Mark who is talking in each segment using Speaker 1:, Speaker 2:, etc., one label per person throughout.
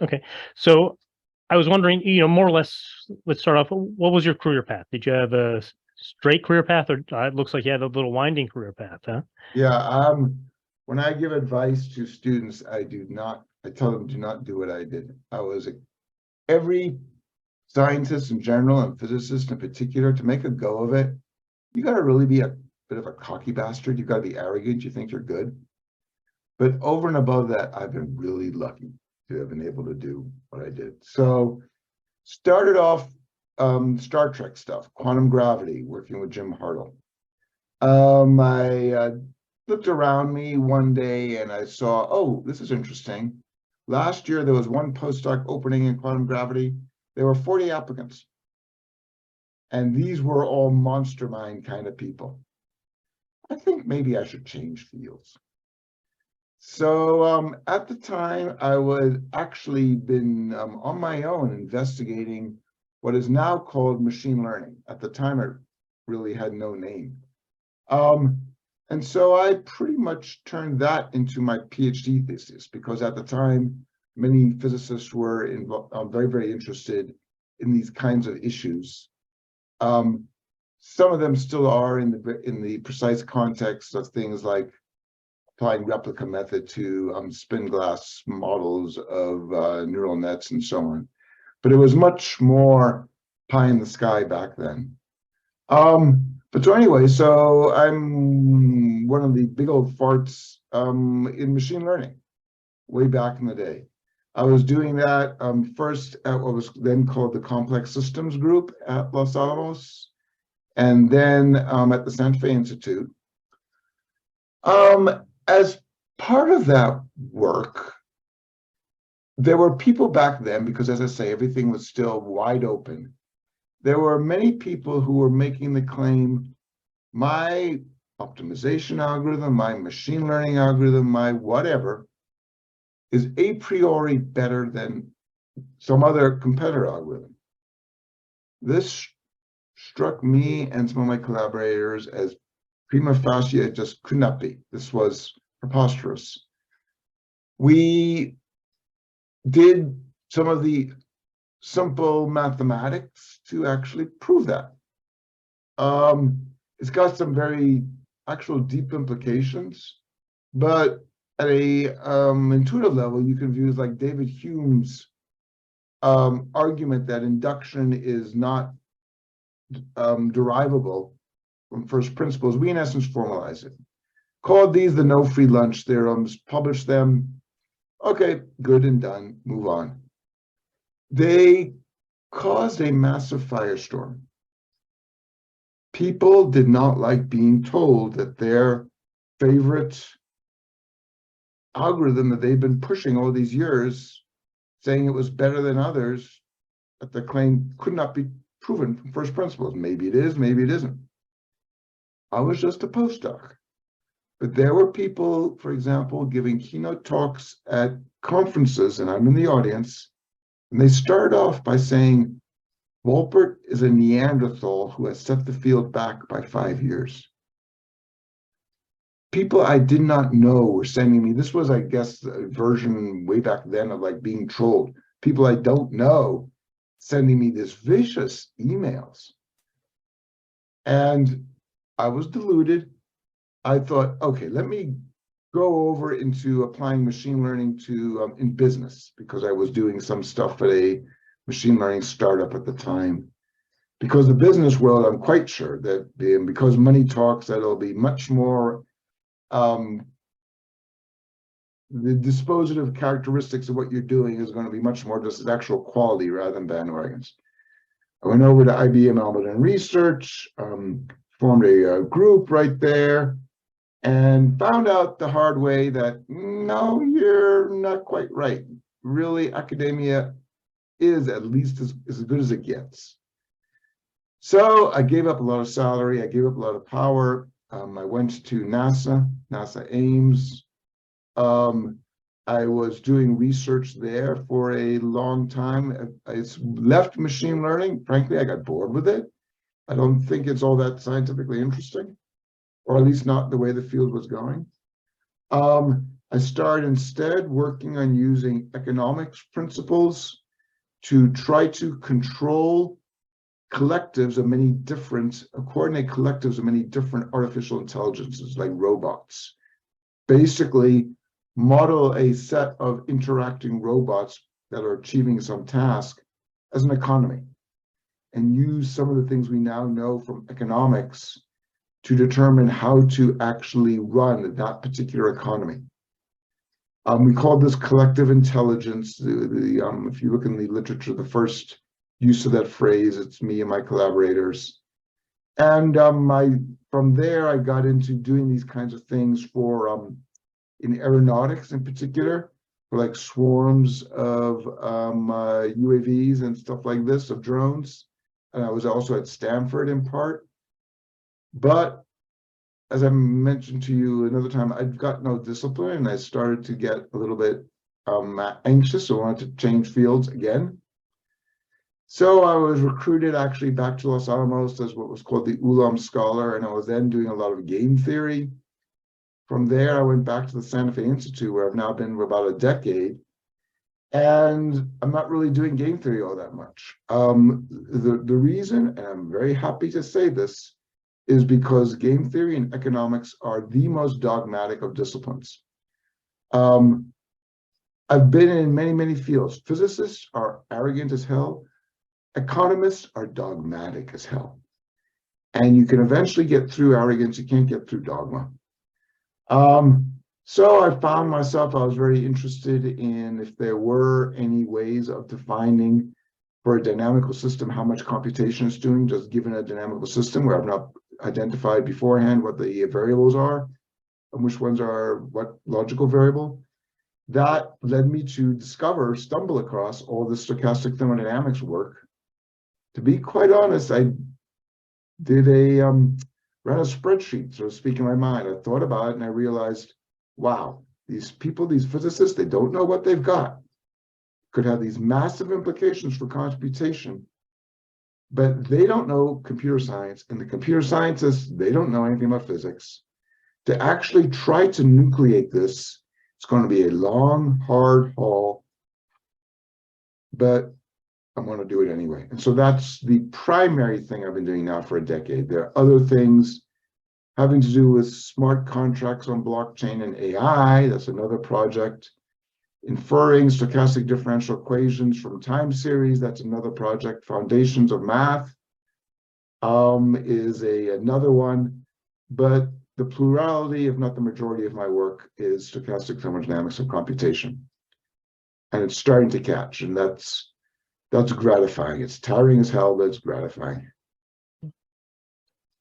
Speaker 1: Okay. So I was wondering, more or less, let's start off. What was your career path? Did you have a straight career path, or it looks like you had a little winding career path, huh?
Speaker 2: Yeah, when I give advice to students, I tell them do not do what I did. Every scientist in general and physicist in particular, to make a go of it, you got to really be a bit of a cocky bastard. You got to be arrogant. You think you're good. But over and above that, I've been really lucky to have been able to do what I did. So started off Star Trek stuff, quantum gravity, working with Jim Hartle. I looked around me one day and I saw, oh, this is interesting. Last year, there was one postdoc opening in quantum gravity. There were 40 applicants. And these were all monster mind kind of people. I think maybe I should change fields. So at the time, I would actually been on my own investigating what is now called machine learning. At the time, it really had no name. And so I pretty much turned that into my PhD thesis, because at the time, many physicists were very, very interested in these kinds of issues. Some of them still are in the precise context of things like applying replica method to spin glass models of neural nets and so on. But it was much more pie in the sky back then. But so anyway, so I'm one of the big old farts in machine learning way back in the day. I was doing that first at what was then called the Complex Systems Group at Los Alamos, and then at the Santa Fe Institute. As part of that work, there were people back then, because as I say, everything was still wide open. There were many people who were making the claim, my optimization algorithm, my machine learning algorithm, my whatever, is a priori better than some other competitor algorithm. This struck me and some of my collaborators as prima facie, it just could not be. This was preposterous. We did some of the simple mathematics to actually prove that. It's got some very actual deep implications, but at a intuitive level, you can view like David Hume's argument that induction is not derivable from first principles. We in essence formalize it. Called these the no free lunch theorems, published them. Okay, good and done, move on. They caused a massive firestorm. People did not like being told that their favorite algorithm that they've been pushing all these years, saying it was better than others, that the claim could not be proven from first principles. Maybe it is, maybe it isn't. I was just a postdoc. But there were people, for example, giving keynote talks at conferences, and I'm in the audience, and they start off by saying, Wolpert is a Neanderthal who has set the field back by 5 years. People I did not know were sending me, this was, I guess, a version way back then of like being trolled. People I don't know sending me these vicious emails. And I was deluded. I thought, okay, let me go over into applying machine learning to in business, because I was doing some stuff at a machine learning startup at the time. Because the business world, I'm quite sure that because money talks, that it'll be much more the dispositive characteristics of what you're doing is going to be much more just actual quality rather than bandwagons. I went over to IBM Almaden Research, formed a group right there, and found out the hard way that no, you're not quite right. Really, academia is at least as good as it gets. So I gave up a lot of salary. I gave up a lot of power. I went to NASA Ames. I was doing research there for a long time. I left machine learning. Frankly, I got bored with it. I don't think it's all that scientifically interesting, or at least not the way the field was going. I started instead working on using economics principles to try to control collectives of many different, coordinate collectives of many different artificial intelligences like robots. Basically, model a set of interacting robots that are achieving some task as an economy, and use some of the things we now know from economics to determine how to actually run that particular economy. We call this collective intelligence. If you look in the literature, the first use of that phrase, it's me and my collaborators. And from there, I got into doing these kinds of things for, in aeronautics in particular, for like swarms of UAVs and stuff like this, of drones. And I was also at Stanford in part. But as I mentioned to you another time, I've got no discipline, and I started to get a little bit anxious. I wanted to change fields again. So I was recruited actually back to Los Alamos as what was called the Ulam Scholar, and I was then doing a lot of game theory. From there, I went back to the Santa Fe Institute, where I've now been for about a decade, and I'm not really doing game theory all that much. The reason, and I'm very happy to say this, is because game theory and economics are the most dogmatic of disciplines. I've been in many, many fields. Physicists are arrogant as hell. Economists are dogmatic as hell. And you can eventually get through arrogance. You can't get through dogma. So I found myself, I was very interested in if there were any ways of defining for a dynamical system how much computation it's doing, just given a dynamical system where I've not identified beforehand what the variables are and which ones are what logical variable. That led me to stumble across all the stochastic thermodynamics work. To be quite honest, I did ran a spreadsheet, so to speak, in my mind. I thought about it and I realized, wow, these people, these physicists, they don't know what they've got. Could have these massive implications for computation, but they don't know computer science, and the computer scientists, they don't know anything about physics. To actually try to nucleate this, it's going to be a long, hard haul, but I'm going to do it anyway. And so that's the primary thing I've been doing now for a decade. There are other things having to do with smart contracts on blockchain and AI. That's another project. Inferring stochastic differential equations from time series. That's another project. Foundations of math is another one. But the plurality, if not the majority of my work, is stochastic thermodynamics of computation. And it's starting to catch, and that's gratifying. It's tiring as hell, but it's gratifying.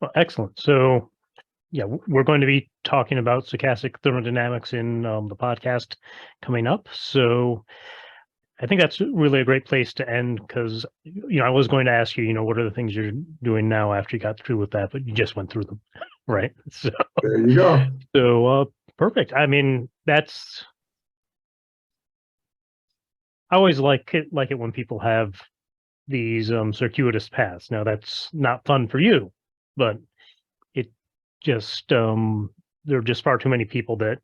Speaker 1: Well, excellent. So, yeah, we're going to be talking about stochastic thermodynamics in the podcast coming up. So I think that's really a great place to end, because, I was going to ask you, what are the things you're doing now after you got through with that, but you just went through them, right? So
Speaker 2: there you go.
Speaker 1: So perfect. I mean, I always like it when people have these circuitous paths. Now, that's not fun for you, but it just there are just far too many people that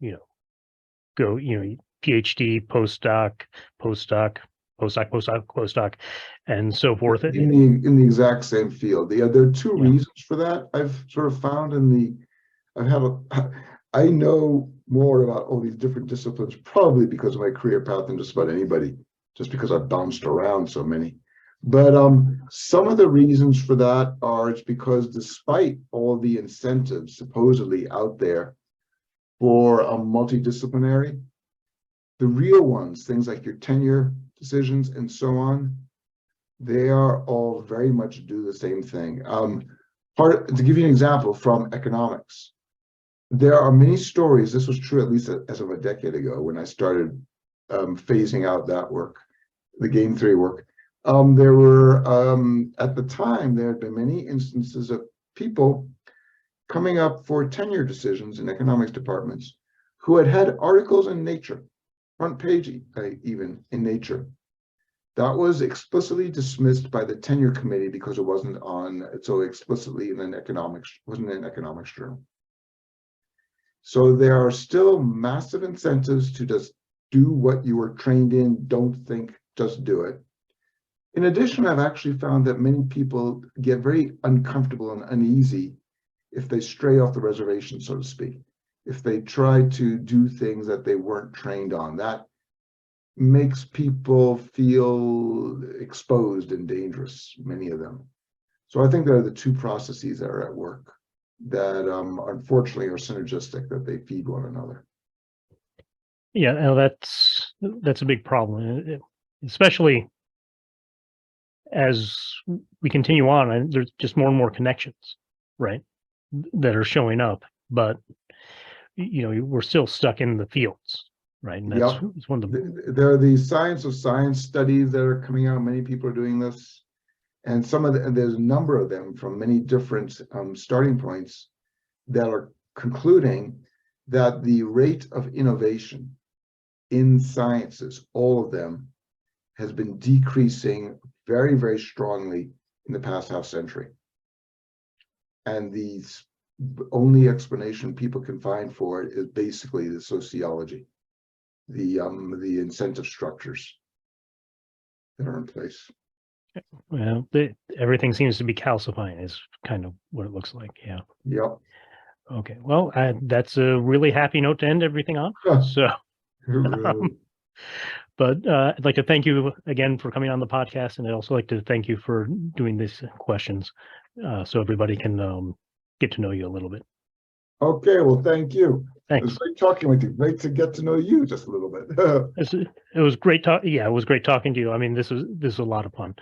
Speaker 1: go PhD, postdoc, and so forth.
Speaker 2: In the exact same field. There are two reasons for that. I've sort of found I know more about all these different disciplines, probably because of my career path than just about anybody, just because I've bounced around so many. But some of the reasons for that are it's because despite all the incentives supposedly out there for a multidisciplinary, the real ones, things like your tenure decisions and so on, they are all very much do the same thing. To give you an example from economics, there are many stories. This was true at least as of a decade ago when I started phasing out that work, the game theory work. There were, at the time, there had been many instances of people coming up for tenure decisions in economics departments who had articles in Nature, front page even in Nature. That was explicitly dismissed by the tenure committee because it wasn't on so explicitly in wasn't in an economics journal. So there are still massive incentives to just do what you were trained in, don't think, just do it. In addition, I've actually found that many people get very uncomfortable and uneasy if they stray off the reservation, so to speak. If they try to do things that they weren't trained on, that makes people feel exposed and dangerous, many of them. So I think there are the two processes that are at work that unfortunately are synergistic, that they feed one another.
Speaker 1: Yeah, no, that's a big problem, especially as we continue on, and there's just more and more connections, right, that are showing up. But we're still stuck in the fields, right? And that's
Speaker 2: Yep.
Speaker 1: it's one of the
Speaker 2: There are these science of science studies that are coming out. Many people are doing this. And there's a number of them from many different starting points that are concluding that the rate of innovation in sciences, all of them, has been decreasing very, very strongly in the past half century. And the only explanation people can find for it is basically the sociology, the incentive structures that are in place.
Speaker 1: well, everything seems to be calcifying is kind of what it looks like. Yeah.
Speaker 2: Yep.
Speaker 1: Okay. Well, that's a really happy note to end everything on. So,
Speaker 2: Really.
Speaker 1: but I'd like to thank you again for coming on the podcast, and I'd also like to thank you for doing these questions, so everybody can get to know you a little bit.
Speaker 2: Okay, well, thank you. It
Speaker 1: Thanks.
Speaker 2: was great talking with you. Great to get to know you just a little bit.
Speaker 1: It was great talk. Yeah, it was great talking to you. I mean, this is a lot of fun.